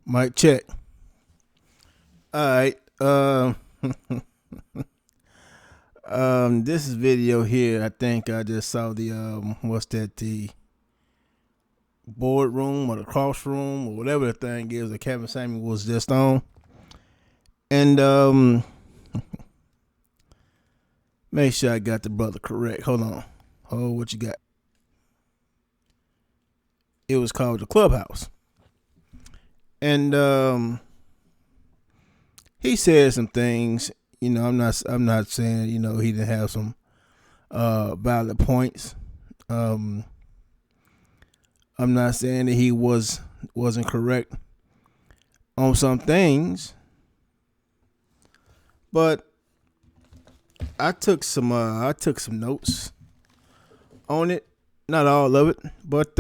Mic check. All right. This is video here. I think I just saw the the boardroom or the crossroom or whatever the thing is that Kevin Samuel was just on. And make sure I got the brother correct. Hold on. Oh, what you got? It was called the Clubhouse. And he said some things. I'm not saying, he didn't have some valid points. I'm not saying that he wasn't correct on some things, but I took some notes on it. Not all of it, but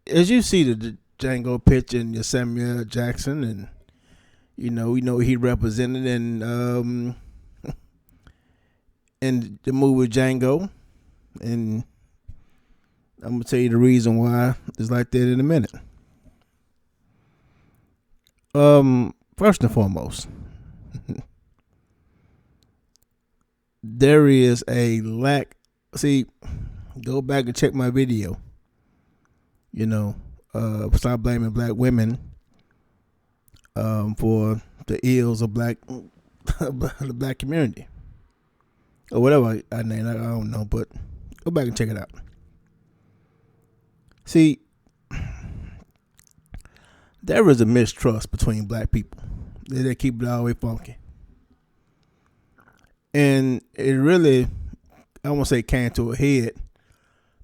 as you see the Django picture and your Samuel Jackson, and we know he represented in in the movie Django, and I'm gonna tell you the reason why it's like that in a minute. First and foremost, there is a lack. See, go back and check my video. Stop blaming black women for the ills of the black community, or whatever I name. I don't know, but go back and check it out. See, there is a mistrust between black people. They keep it all the way funky, and it really, I won't say came to a head,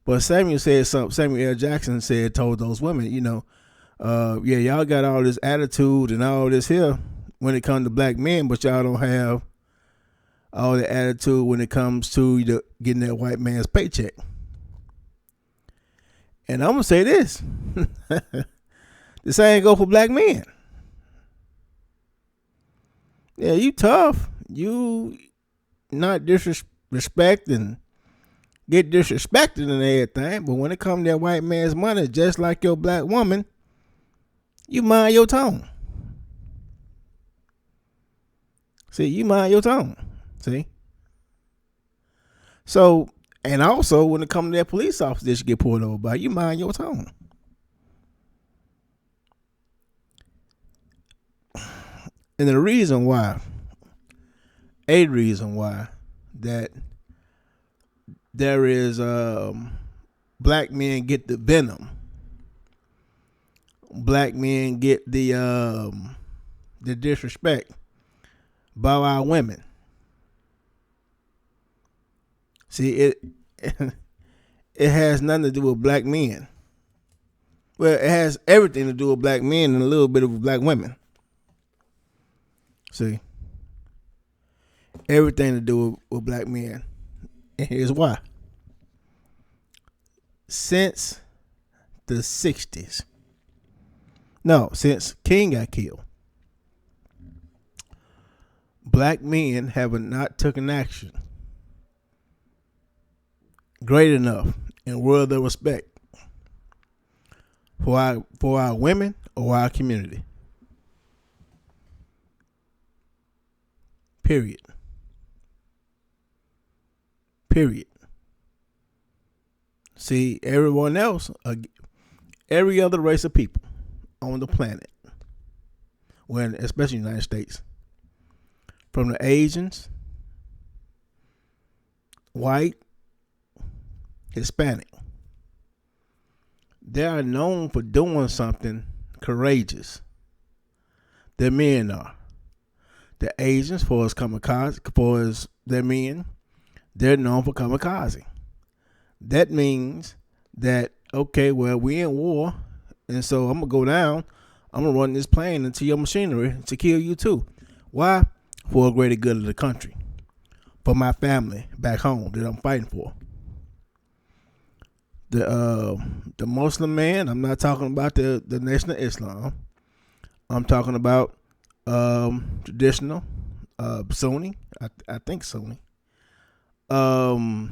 but Samuel said something. Samuel L. Jackson told those women, y'all got all this attitude and all this here when it comes to black men, but y'all don't have all the attitude when it comes to getting that white man's paycheck. And I'm gonna say this: the same go for black men. Yeah, you tough. You not disrespect and get disrespected and everything, but when it comes to that white man's money, just like your black woman, you mind your tone. See, you mind your tone. See? So, and also when it comes to that police officer that you get pulled over by, you mind your tone. And the reason why that there is black men get the venom, black men get the disrespect by our women. See, it has nothing to do with black men. Well, it has everything to do with black men and a little bit of black women. See, everything to do with black men. And here's why. Since the 60s, since King got killed, black men have not taken action great enough and worth of respect for our women or our community. Period. See, everyone else, every other race of people on the planet, especially the United States, from the Asians, white, Hispanic, they are known for doing something courageous. Their men are. The Asians, for as their men, they're known for kamikaze. That means that, okay, well, we in war, and so I'm going to go down, I'm going to run this plane into your machinery to kill you too. Why? For a greater good of the country. For my family back home that I'm fighting for. The Muslim man, I'm not talking about the Nation of Islam. I'm talking about traditional Sunni. I think Sunni. The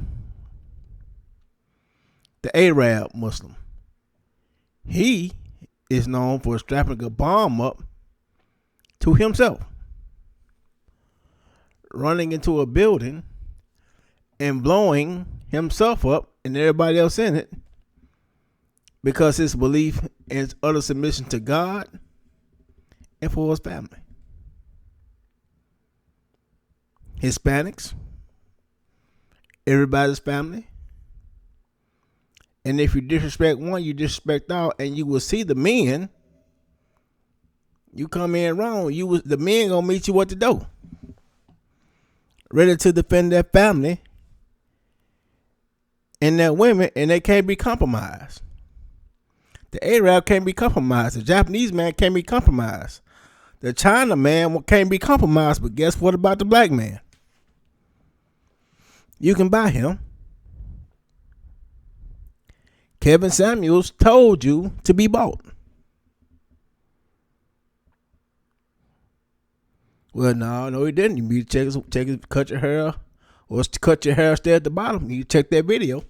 Arab Muslim. He is known for strapping a bomb up to himself, running into a building and blowing himself up and everybody else in it because his belief in his utter submission to God and for his family. Hispanics, everybody's family. And if you disrespect one, you disrespect all, and you will see the men. You come in wrong, the men gonna meet you at the door, ready to defend their family and their women, and they can't be compromised. The Arab can't be compromised. The Japanese man can't be compromised. The China man can't be compromised. But guess what about the black man? You can buy him. Kevin Samuels told you to be bought. Well, no, he didn't. You need to cut your hair, or cut your hair, stay at the bottom. You check that video.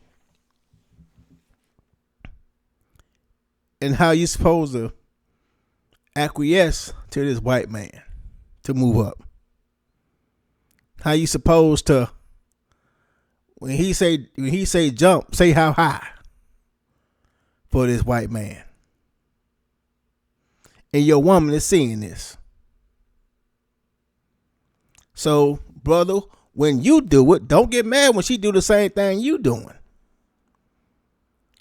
And how you supposed to acquiesce to this white man to move up? How you supposed to, when he say jump, say how high for this white man? And your woman is seeing this. So, brother, when you do it, don't get mad when she do the same thing you doing.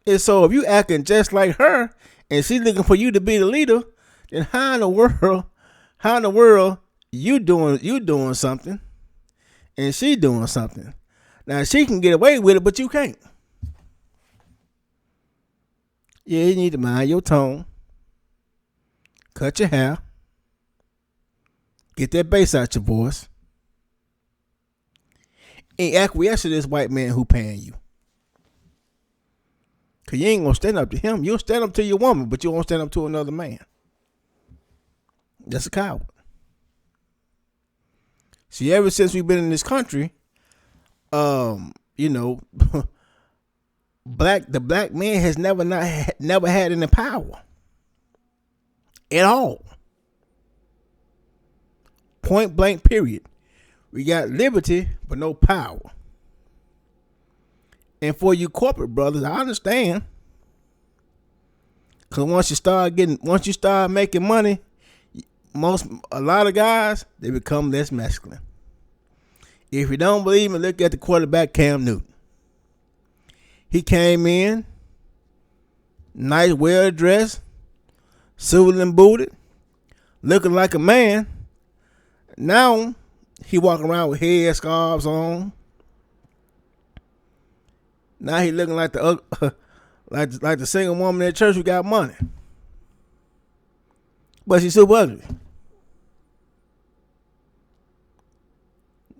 And so if you acting just like her and she looking for you to be the leader, then how in the world you doing something and she doing something? Now she can get away with it, but you can't. Yeah, you need to mind your tone. Cut your hair. Get that bass out your voice. And acquiesce to this white man who paying you. Because you ain't going to stand up to him. You'll stand up to your woman, but you won't stand up to another man. That's a coward. See, ever since we've been in this country, the black man has never had any power at all. Point blank, period. We got liberty, but no power. And for you corporate brothers, I understand. Cause once you start making money, a lot of guys, they become less masculine. If you don't believe me, look at the quarterback Cam Newton. He came in, nice, well dressed, suited and booted, looking like a man. Now he walking around with head scarves on. Now he looking like like the single woman at church who got money, but she's super ugly.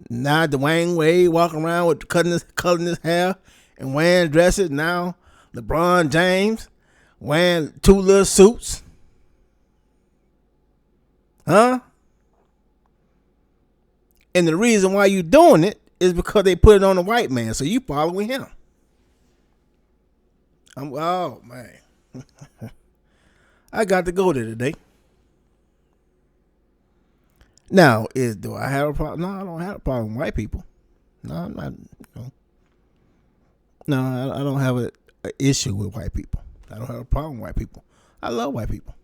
Now Dwayne Wade walking around with cutting his hair and wearing dresses. Now LeBron James wearing two little suits. Huh? And the reason why you doing it is because they put it on the white man, so you following him. Oh man, I got to go there today. Now, do I have a problem? No, I don't have a problem with white people. No, I'm not. No, I don't have an issue with white people. I don't have a problem with white people. I love white people.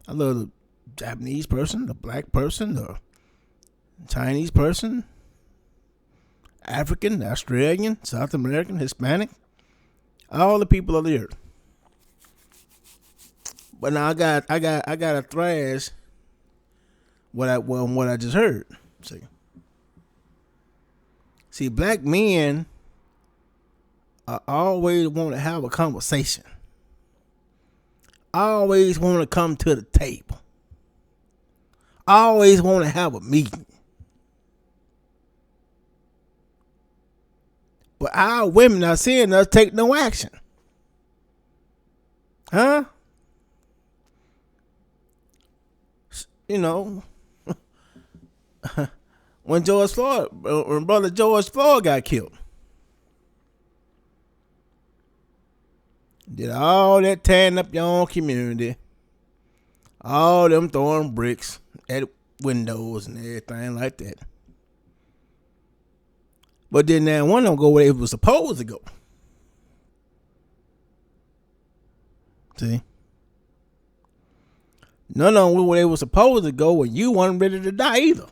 I love the Japanese person, the black person, the Chinese person, African, Australian, South American, Hispanic, all the people of the earth. But now I got to thrash what I just heard. See, black men always want to have a conversation. Always want to come to the table. Always want to have a meeting. But our women are seeing us take no action. Huh? When brother George Floyd got killed, Did all that tearing up your own community. All them throwing bricks at windows and everything like that. But then that one don't go where it was supposed to go. See? None of them went where they were supposed to go when you weren't ready to die either.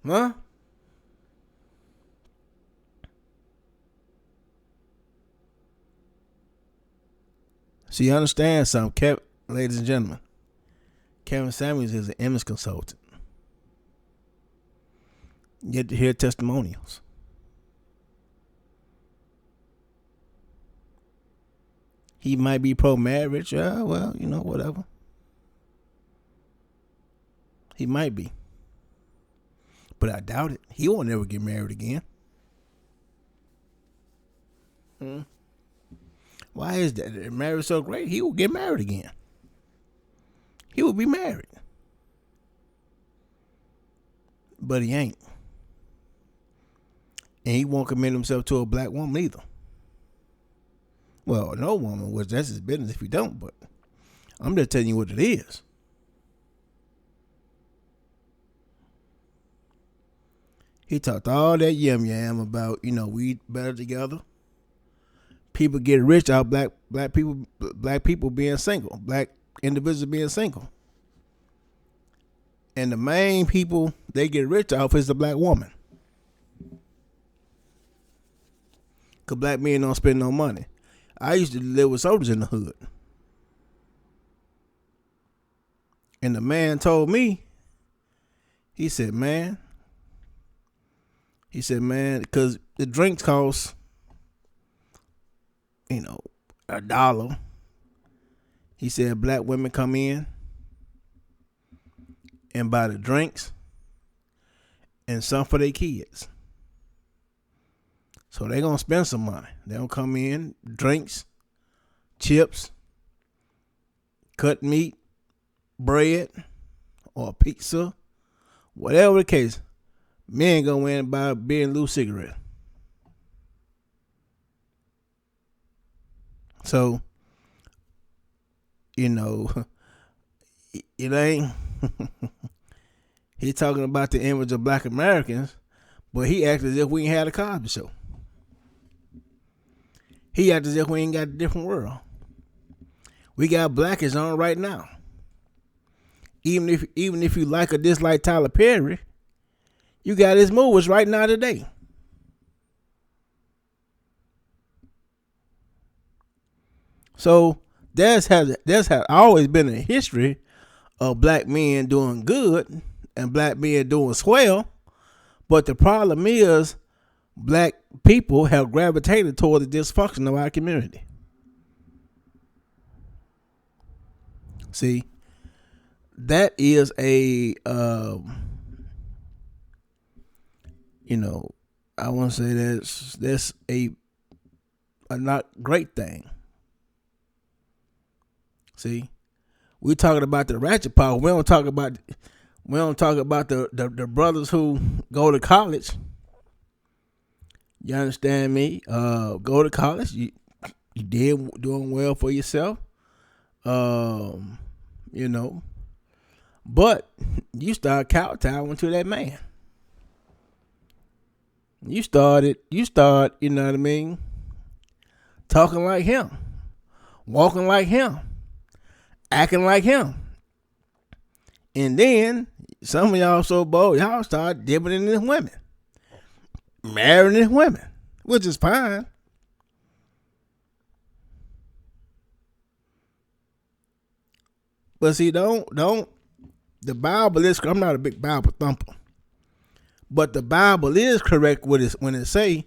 Huh? So you understand something, ladies and gentlemen. Kevin Samuels is an image consultant. You get to hear testimonials. He might be pro-marriage. Well, whatever. He might be. But I doubt it. He won't ever get married again. Why is that? If marriage so great, he will get married again. He will be married. But he ain't. And he won't commit himself to a black woman either. Well, no woman, which that's his business if he don't, but I'm just telling you what it is. He talked all that yam about, we better together. People get rich out black people being single, black individuals being single. And the main people they get rich off is the black woman. Cause black men don't spend no money. I used to live with soldiers in the hood. And the man told me, he said, man, because the drinks cost, $1. He said black women come in and buy the drinks and some for their kids. So they gonna spend some money. They don't come in, drinks, chips, cut meat, bread, or pizza, whatever the case. Men go in and buy a beer and loose cigarette. So, it ain't. He talking about the image of black Americans, but he acts as if we ain't had a Cosby Show. He acts as if we ain't got a different world. We got Blackish on right now. Even if you like or dislike Tyler Perry, you got his movies right now today. So there's always been a history of black men doing good and black men doing swell, but the problem is black people have gravitated toward the dysfunction of our community. See, that is I want to say that's a not great thing. See, we talking about the ratchet power. We don't talk about the brothers who go to college. You understand me? Go to college. You doing well for yourself. But you start kowtowing to that man. You start, talking like him, walking like him, acting like him. And then some of y'all so bold, y'all start dipping in his women, marrying his women, which is fine. But see, don't. The Bible is. I'm not a big Bible thumper, but the Bible is correct when it say,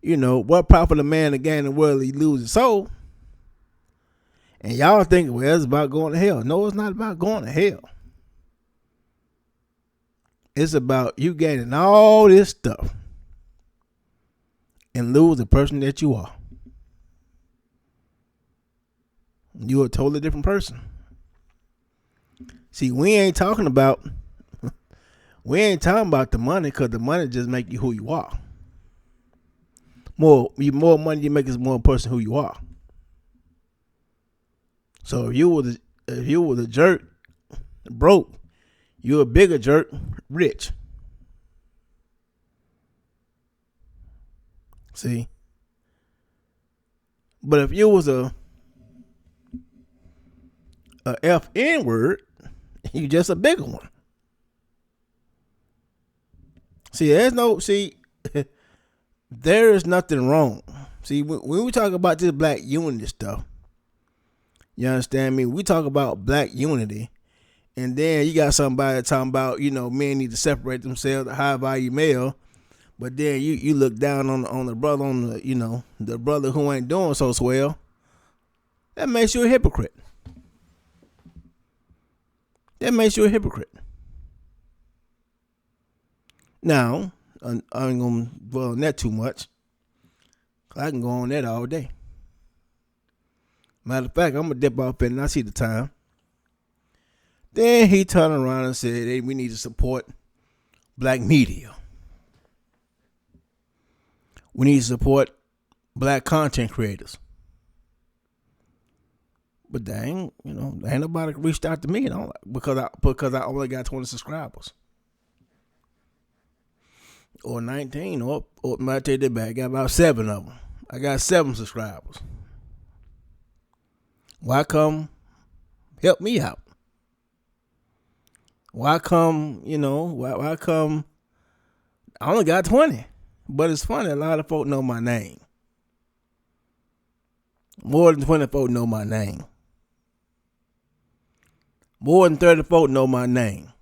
what profit a man to gain the world he lose his soul. And y'all think, well, it's about going to hell. No, it's not about going to hell. It's about you gaining all this stuff and lose the person that you are. You're a totally different person. See, we ain't talking about the money, because the money just make you who you are. more money you make is more person who you are. So if you was a jerk, broke, you're a bigger jerk, rich. See? But if you was a FN word, you just a bigger one. There is nothing wrong. See, when we talk about this black unity stuff, you understand me? We talk about black unity, and then you got somebody talking about, men need to separate themselves, the high value male, but then you look down on the brother, the brother who ain't doing so swell. That makes you a hypocrite. Now, I ain't gonna dwell on that too much. I can go on that all day. Matter of fact, I'm gonna dip off in and I see the time. Then he turned around and said, "Hey, we need to support black media. We need to support black content creators." But dang, ain't nobody reached out to me because I only got 20 subscribers. Or 19, or I take that back. I got about 7 of them. I got 7 subscribers. Why come help me out? Why come, why come I only got 20? But it's funny, a lot of folk know my name. More than 20 folk know my name. More than 30 folk know my name.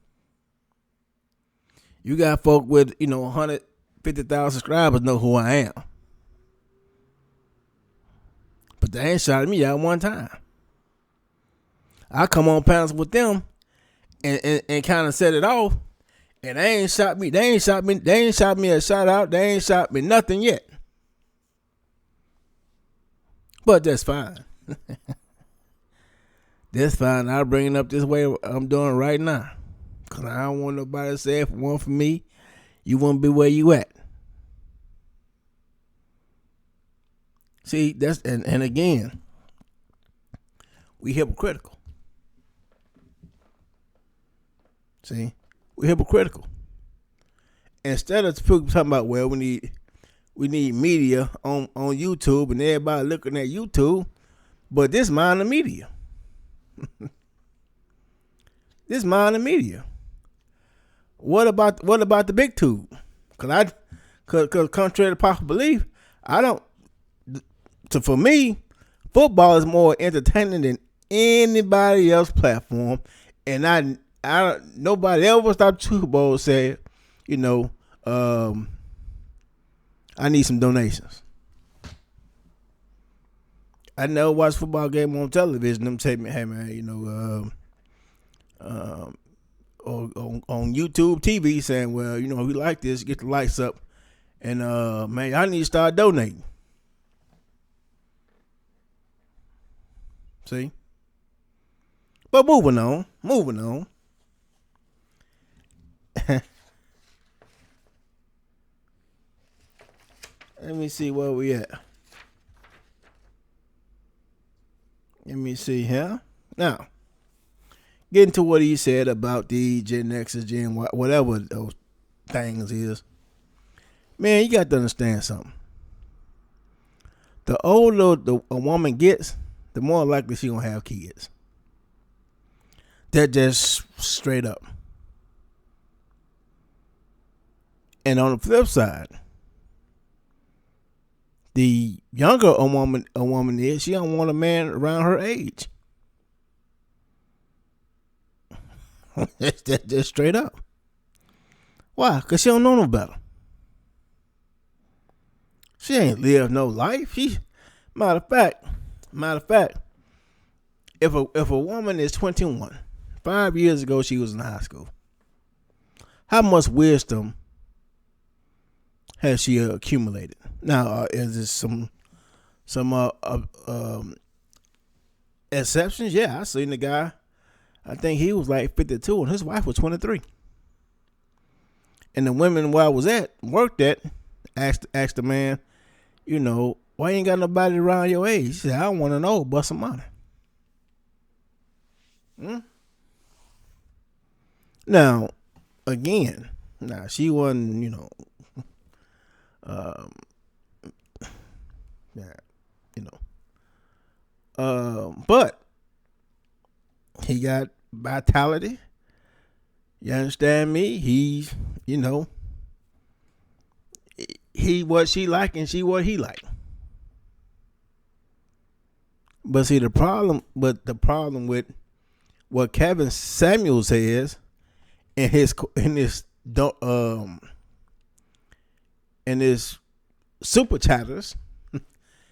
You got folk with, 150,000 subscribers know who I am. But they ain't shouted me out one time. I come on panels with them and kind of set it off, and they ain't shot me. They ain't shot me a shout out. They ain't shot me nothing yet. But that's fine. That's fine. I'll bring it up this way I'm doing right now. Because I don't want nobody to say, if it weren't for me, you wouldn't be where you at. See, and again, we hypocritical. See, we hypocritical. Instead of people talking about, well, we need media on YouTube and everybody looking at YouTube, but this mind the media. This mind the media. What about the big tube? Cause contrary to popular belief, for me, football is more entertaining than anybody else's platform, and I nobody ever stopped Super Bowl said, I need some donations. I never watched a football game on television. Them tell me, hey man, on YouTube TV saying, well, if you like this, get the lights up, and man, I need to start donating. See? But moving on. Let me see where we at. Let me see here. Now, getting to what he said about the Gen X's, Gen Y, whatever those things is. Man, you got to understand something. The older a woman gets, the more likely she gonna have kids. That just straight up. And on the flip side, the younger a woman is, she don't want a man around her age. That's just straight up. Why? Because she don't know no better. She ain't lived no life. Matter of fact, if a woman is 21, 5 years ago she was in high school, how much wisdom has she accumulated? Now, is there some exceptions? Yeah, I seen the guy. I think he was like 52 and his wife was 23. And the women where I was worked at, asked the man, why you ain't got nobody around your age? She said, I don't want to know, but some money. Now, again, she wasn't, um, yeah, but he got vitality. You understand me? He's, he what she like and she what he like. But see the problem with what Kevin Samuel says in his super chatters,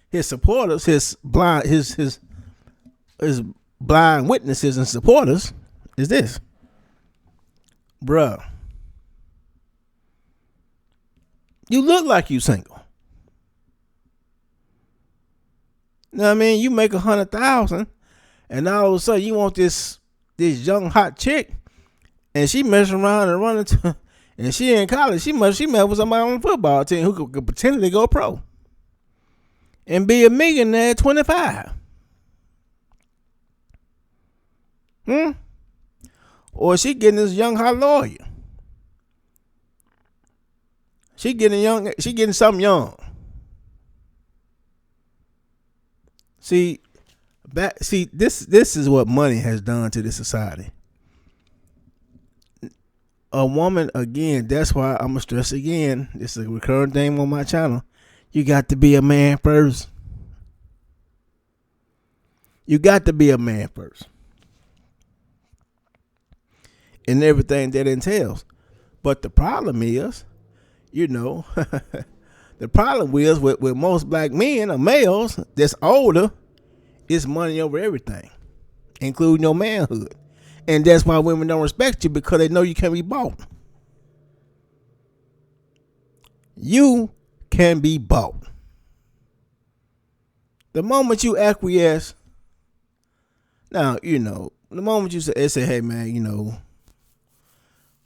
his supporters, his blind witnesses and supporters is this. Bruh, you look like you single. You know what I mean? You make 100,000 and all of a sudden you want this young hot chick and she messing around and running to, and she in college. She met with somebody on the football team who could potentially go pro and be a millionaire at 25. Or she getting this young hot lawyer. She getting something young. See, this is what money has done to this society. A woman, again, that's why I'm gonna stress again. This is a recurring theme on my channel. You got to be a man first. You got to be a man first. And everything that entails. But the problem is, the problem is with most black men or males that's older, it's money over everything, including your manhood. And that's why women don't respect you, because they know you can't be bought. You can be bought. The moment you acquiesce, now, the moment you say, hey man,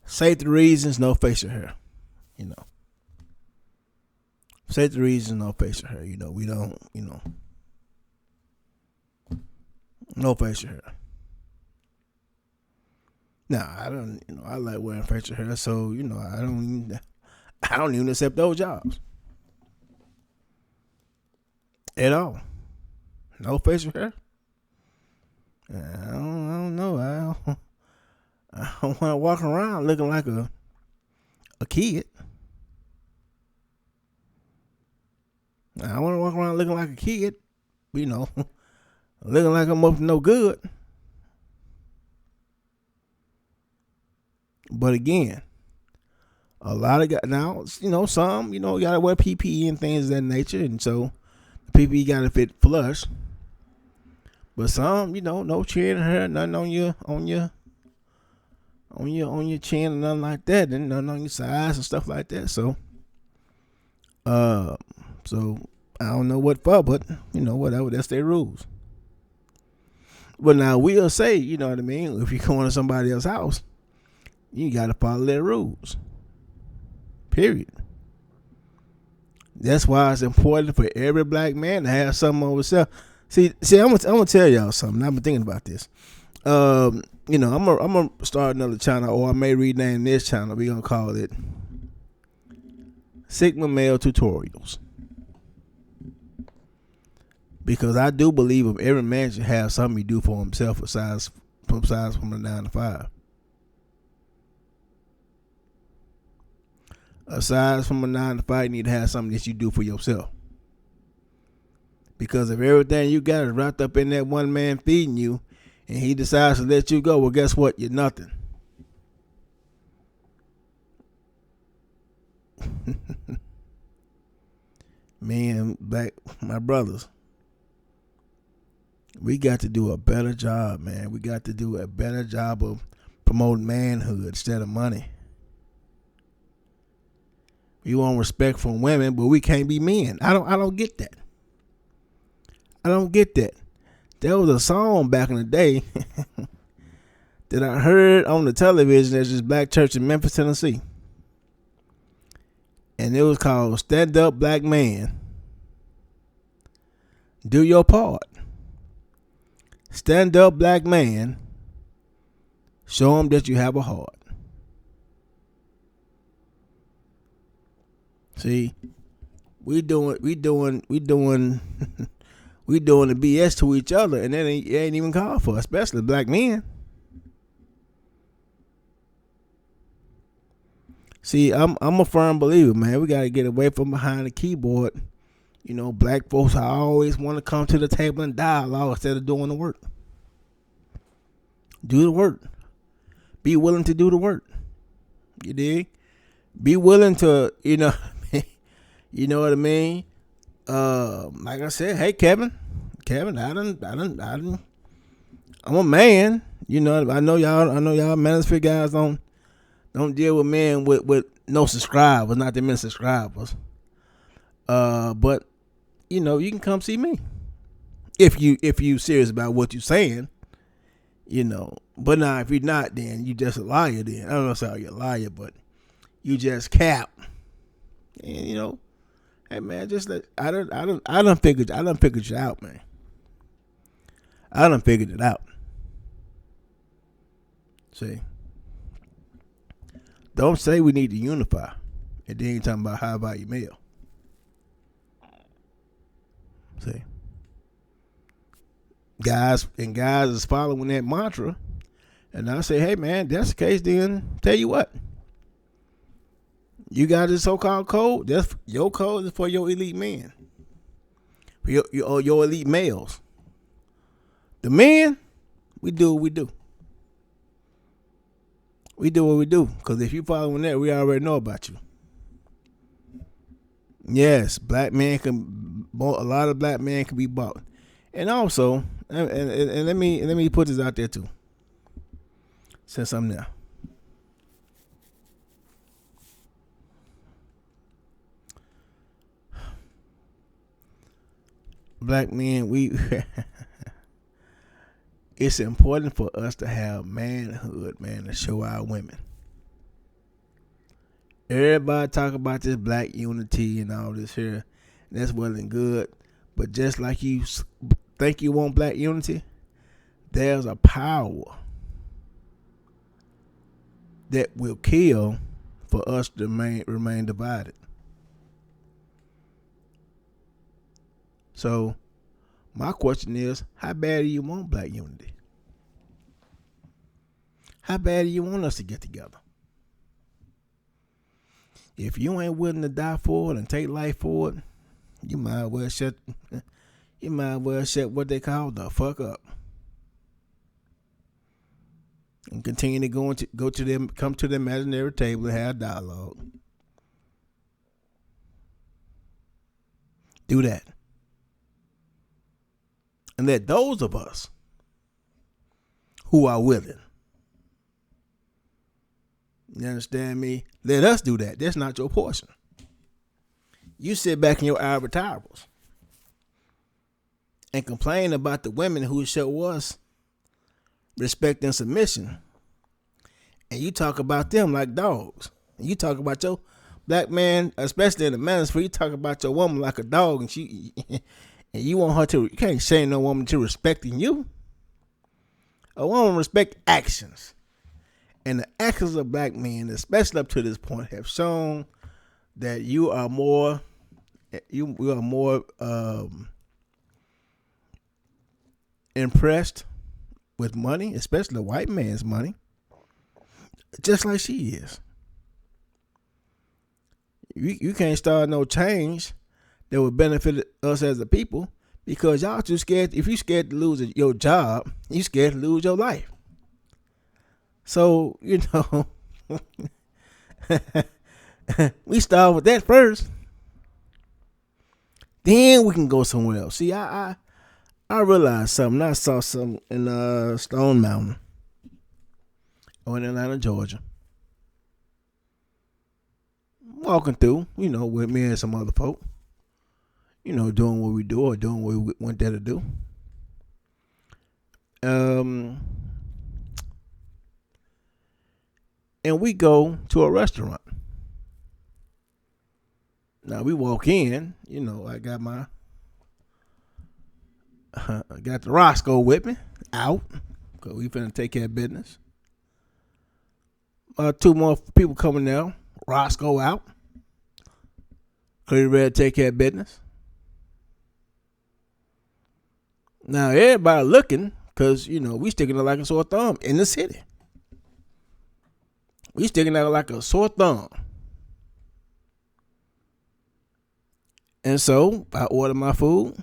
safety reasons, no facial hair. Safety reasons, no facial hair. We don't, no facial hair. Now, I don't, I like wearing facial hair, so, I don't even accept those jobs. At all. No facial hair. I don't know. I don't want to walk around looking like a kid. I want to walk around looking like a kid, looking like I'm up to no good. But again, a lot of guys now, some, you gotta wear PPE and things of that nature, and so the PPE gotta fit flush. But some, no chin hair, nothing on your chin and nothing like that, and nothing on your sides and stuff like that. So I don't know what for, but whatever, that's their rules. But now we'll say, you know what I mean, if you go into somebody else's house, you gotta follow their rules. Period. That's why it's important for every black man to have something over himself. See, I'm gonna tell y'all something. I've been thinking about this. I'm gonna start another channel, or I may rename this channel. We're gonna call it Sigma Male Tutorials, because I do believe every man should have something he do for himself aside from a 9 to 5. Aside from a 9 to 5, you need to have something that you do for yourself. Because if everything you got is wrapped up in that one man feeding you, and he decides to let you go, well, guess what? You're nothing. Man, my brothers, we got to do a better job, man. We got to do a better job of promoting manhood instead of money. We want respect from women, but we can't be men. I don't get that. I don't get that. There was a song back in the day that I heard on the television. There's this black church in Memphis, Tennessee. And it was called Stand Up Black Man. Do your part. Stand up, black man. Show them that you have a heart. See, we doing we doing we doing the BS to each other, and it ain't even called for, especially black men. See, I'm a firm believer, man. We gotta get away from behind the keyboard. You know, black folks I always want to come to the table and dialogue instead of doing the work. Do the work. Be willing to do the work. You dig? Be willing to, you know, you know what I mean? Like I said, hey Kevin, I'm a man. You know, I know y'all ministry guys don't deal with men with no subscribers, not that many subscribers. But you know, you can come see me if you serious about what you're saying. You know, but now if you're not, then you just a liar. Then I don't know how you're a liar, but you just cap. And you know, hey man, just let I done figured you out, man. I done figured it out. See, don't say we need to unify, and then you talking about high value male. See, guys is following that mantra, and I say, hey man, that's the case. Then tell you what, you got this so-called code. That's your code is for your elite men, for your elite males. The men, we do what we do. We do what we do, because if you following that, we already know about you. Yes, black men a lot of black men can be bought. And also, and let me put this out there too. Say something now. Black men, it's important for us to have manhood, man, to show our women. Everybody talk about this black unity and all this here. And that's well and good. But just like you think you want black unity, there's a power that will kill for us to remain divided. So my question is, how bad do you want black unity? How bad do you want us to get together? If you ain't willing to die for it and take life for it, you might as well shut what they call the fuck up. And continue to come to the imaginary table and have dialogue. Do that. And let those of us who are willing, you understand me? Let us do that. That's not your portion. You sit back in your ivory towers and complain about the women who show us respect and submission. And you talk about them like dogs. And you talk about your black man, especially in the manosphere, you talk about your woman like a dog, and and you want her to, you can't say no woman to respecting you. A woman respect actions. And the actions of black men, especially up to this point, have shown that you are more impressed with money, especially the white man's money, just like she is. You can't start no change that would benefit us as a people because y'all too scared. If you scared to lose your job, you scared to lose your life. So, you know, we start with that first. Then we can go somewhere else. See, I realized something. I saw something in Stone Mountain or in Atlanta, Georgia. Walking through, you know, with me and some other folk. You know, doing what we do or doing what we went there to do. And we go to a restaurant. Now we walk in, you know, I got my Got the Roscoe with me out because we finna take care of business. Two more people coming now. Roscoe out. Clearly ready to take care of business. Now everybody looking because we sticking out like a sore thumb in the city. We sticking out like a sore thumb. And so I ordered my food.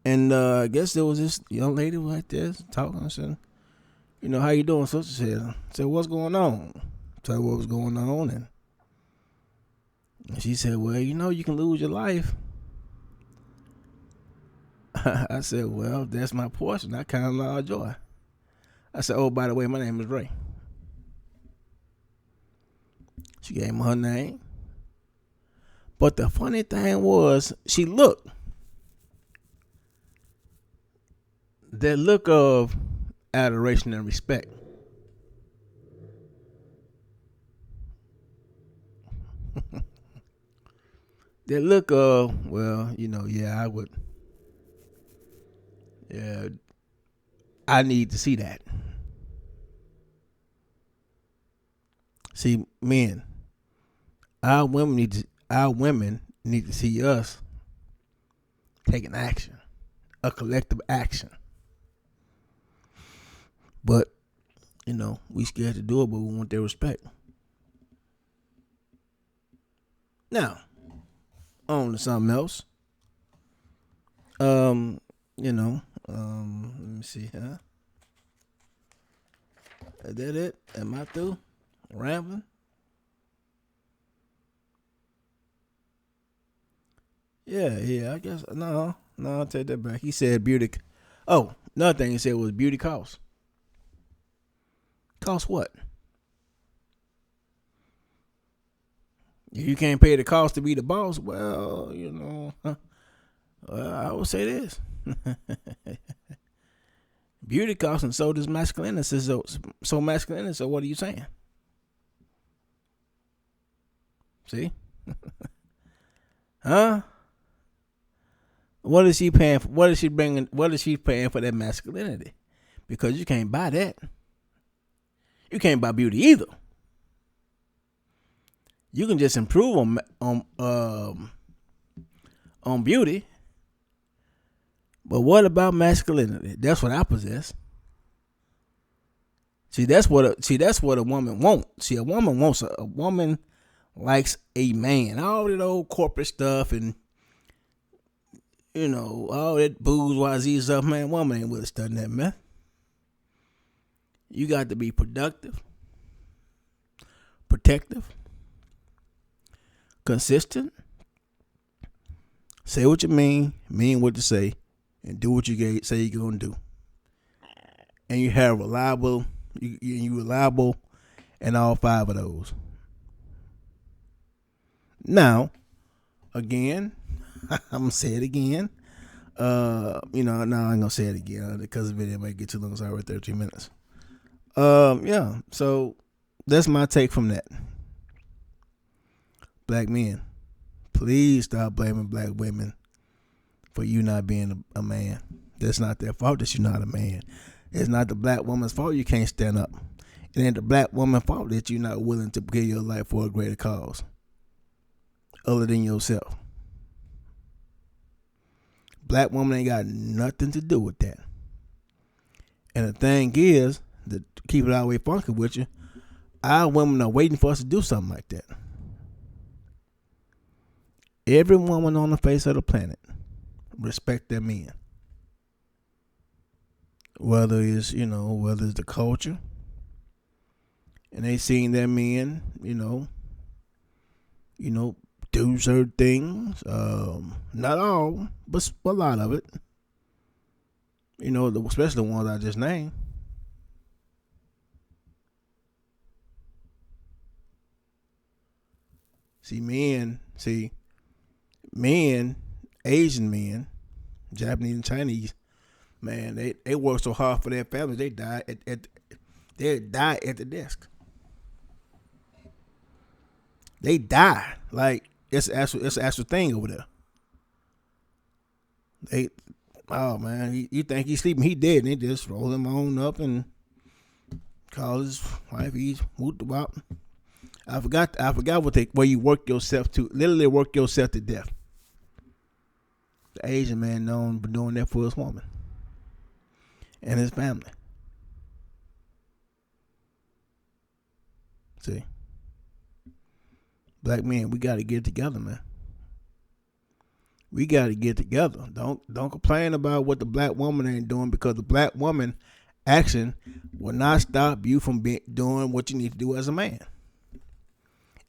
And I guess there was this young lady right there talking. I said, how you doing, sister? Said, what's going on? Tell her what was going on. And she said, well, you can lose your life. I said, well, that's my portion. I count on our joy. I said, oh, by the way, my name is Ray. She gave me her name. But the funny thing was, she looked. That look of adoration and respect. That look of, well, I would. Yeah, I need to see that. See, men, our women need to see us taking action, a collective action. But, we scared to do it, but we want their respect. Now, on to something else. Let me see, huh? Is that it? Am I through? Rambling? Yeah, I guess. No, I'll take that back. He said beauty. Oh, another thing he said was beauty costs. Cost what? If you can't pay the cost to be the boss, well, I would say this. Beauty costs and so does masculinity. So masculinity, so what are you saying? See? Huh? What is she paying for? What is she bringing? What is she paying for that masculinity? Because you can't buy that. You can't buy beauty either. You can just improve on beauty. But what about masculinity? That's what I possess. See, that's what a woman wants. See, a woman likes a man. All that old corporate stuff and all that bourgeoisie stuff, man. Woman ain't with us studying that, man. You got to be productive, protective, consistent. Say what you mean what you say, and do what you say you're gonna do. And you have reliable. You reliable in all five of those. Now, again, I'm gonna say it again. No, I ain't gonna say it again because the video might get too long. It's already 13 minutes. Yeah. So that's my take from that. Black men, please stop blaming black women for you not being a man. That's not their fault that you're not a man. It's not the black woman's fault you can't stand up. It ain't the black woman's fault that you're not willing to give your life for a greater cause other than yourself. Black woman ain't got nothing to do with that. And the thing is, to keep it all the way funky with you, our women are waiting for us to do something like that. Every woman on the face of the planet respect their men. Whether it's the culture, and they seen their men, do certain things. Not all, but a lot of it. Especially the ones I just named. Men, Asian men, Japanese and Chinese, man, they work so hard for their families, they die at the desk. They die like it's an actual thing over there. They, oh man, you think he's sleeping? He dead. And they just roll him on up and call his wife. He's whoop the wop. I forgot where you work yourself to. Literally work yourself to death. The Asian man known for doing that for his woman and his family. See, black men, we got to get together, man. We got to get together. Don't complain about what the black woman ain't doing, because the black woman action will not stop you from doing what you need to do as a man.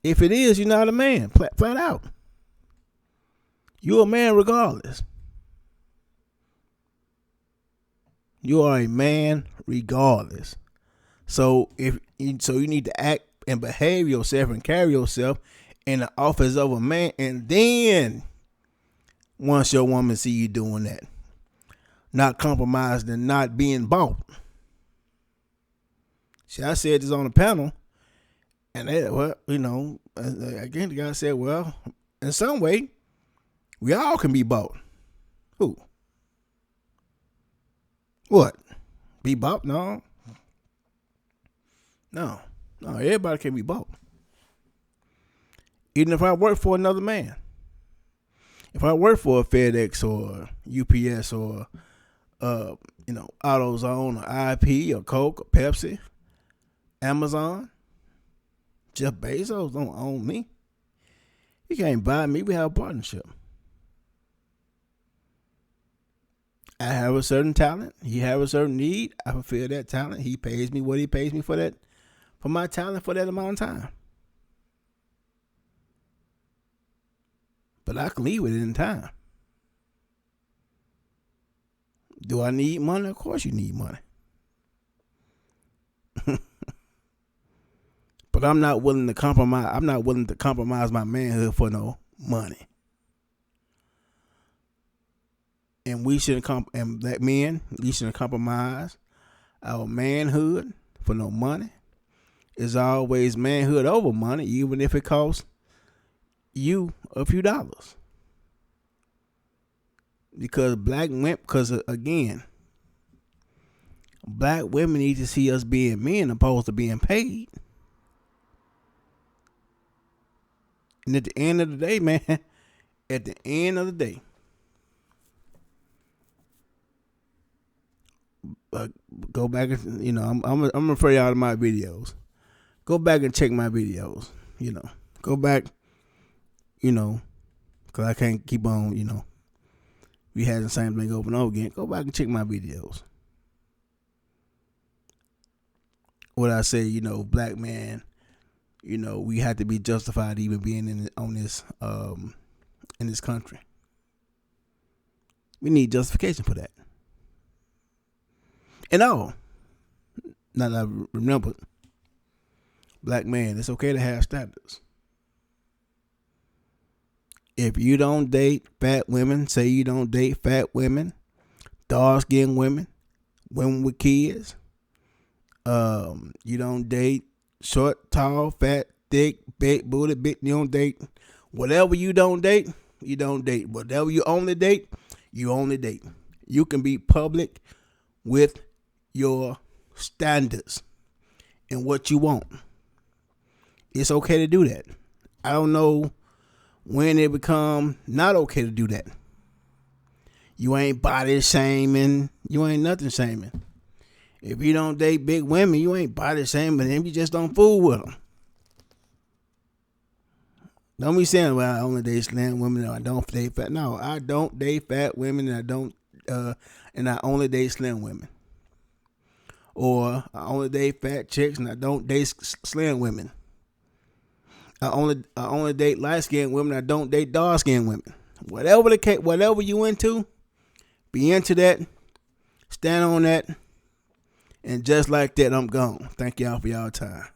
If it is, you're not a man, flat out. You're a man regardless. You are a man regardless. So you need to act and behave yourself and carry yourself in the office of a man, and then once your woman see you doing that, not compromising and not being bought. See, I said this on the panel, and they, well, again, the guy said, well, in some way, we all can be bought. Who? What? Be bought? No, everybody can be bought. Even if I work for another man. If I work for a FedEx or UPS or, AutoZone or IP or Coke or Pepsi, Amazon, Jeff Bezos don't own me. He can't buy me. We have a partnership. I have a certain talent. He have a certain need. I fulfill that talent. He pays me what he pays me for that, for my talent for that amount of time. But I can leave within time. Do I need money? Of course you need money. But I'm not willing to compromise. I'm not willing to compromise my manhood for no money. And we shouldn't we shouldn't compromise our manhood for no money. It's always manhood over money, even if it costs you a few dollars. Because black women need to see us being men opposed to being paid. And at the end of the day, man, go back and, I'm gonna refer y'all to my videos. Go back and check my videos. Go back, because I can't keep on, we had the same thing over and over again. Go back and check my videos. What I say, black man, we have to be justified even being in this country. We need justification for that. And now that I remembered, black man, it's okay to have standards. If you don't date fat women, say you don't date fat women, dark-skinned women, women with kids, you don't date short, tall, fat, thick, big, booty, big, you don't date. Whatever you don't date, you don't date. Whatever you only date, you only date. You can be public with your standards and what you want. It's okay to do that. I don't know when it become not okay to do that. You ain't body shaming. You ain't nothing shaming. If you don't date big women, you ain't body shaming them. You just don't fool with them. Don't be saying, well, I only date slim women, or I don't date fat. No, I don't date fat women, and I only date slim women. Or I only date fat chicks, and I don't date slim women. I only date light-skinned women. I don't date dark-skinned women. Whatever the case, whatever you into, be into that. Stand on that. And just like that, I'm gone. Thank y'all for y'all time.